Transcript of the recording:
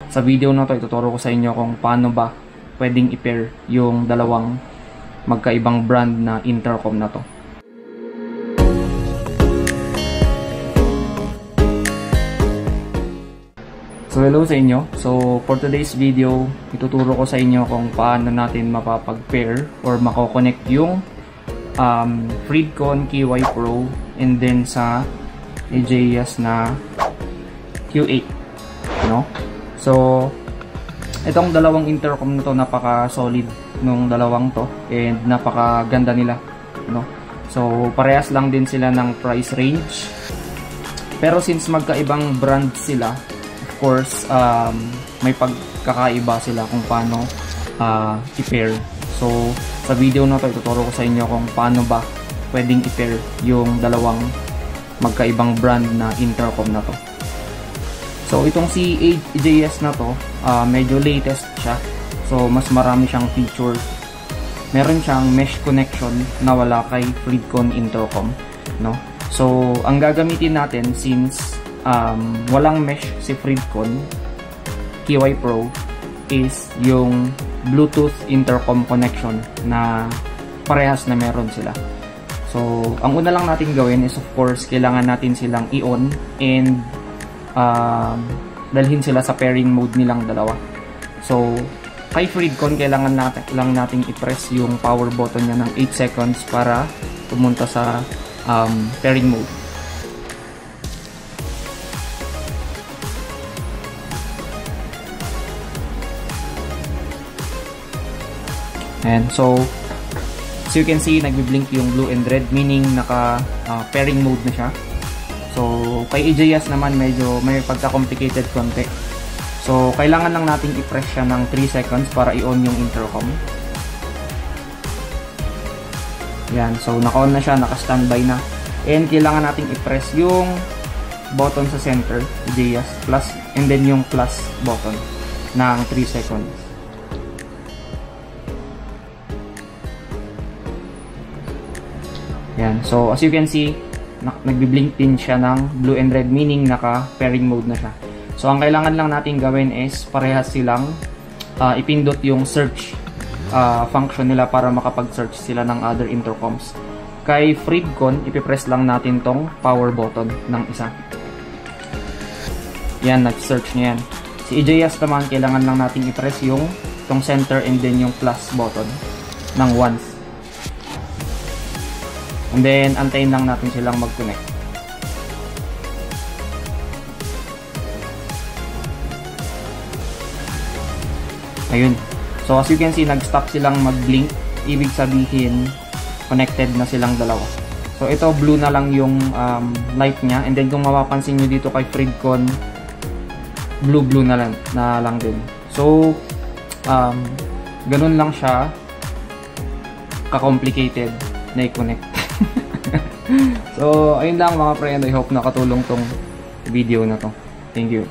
Sa video na to, ituturo ko sa inyo kung paano ba pwedeng i-pair yung dalawang magkaibang brand na intercom na to. So hello sa inyo. So for today's video, ituturo ko sa inyo kung paano natin mapapag-pair or mako-connect yung Freedcon KY Pro and then sa AJS na Q8, no? So itong dalawang intercom na to, napaka-solid nung dalawang to and napaka-ganda nila, no? So parehas lang din sila ng price range. Pero since magkaibang brand sila, of course, may pagkakaiba sila kung paano i-pair. So sa video na to, ituturo ko sa inyo kung paano ba pwedeng i-pair yung dalawang magkaibang brand na intercom na to. So itong si AJS na to, medyo latest siya. So mas marami siyang feature. Meron siyang mesh connection na wala kay Freedcon intercom, no? So ang gagamitin natin, since walang mesh si Freedcon KY Pro, is yung Bluetooth intercom connection na parehas na meron sila. So ang una lang natin gawin is, of course, kailangan natin silang i-on and dalhin sila sa pairing mode nilang dalawa. So kay Freedcon, kailangan lang nating i-press yung power button niya ng 8 seconds para pumunta sa pairing mode. And so as you can see, nagbi-blink yung blue and red, meaning naka pairing mode na siya. So kay AJS naman, medyo may pagka-complicated konti. So kailangan lang nating i-press siya ng 3 seconds para i-on yung intercom. Yan, so naka-on na siya, naka-standby na. And kailangan nating i-press yung button sa center, AJS plus, and then yung plus button ng 3 seconds. Yan, so as you can see, nagbi-blink din siya ng blue and red, meaning naka pairing mode na siya. So ang kailangan lang natin gawin is parehas silang ipindot yung search function nila para makapag-search sila ng other intercoms. Kay Freedcon, ipipress lang natin tong power button ng isa. Yan, nag-search niya yan. Si AJS naman, kailangan lang natin i-press yung tong center and then yung plus button ng once. And then, antayin lang natin silang mag-connect. Ayun. So, as you can see, nag-stop silang mag-blink. Ibig sabihin, connected na silang dalawa. So, ito, blue na lang yung light niya. And then, kung mapapansin nyo dito kay Freedcon, blue na lang din. So, ganun lang siya ka-complicated na i-connect. So, ayun lang mga friend. I hope nakatulong tong video na to. Thank you.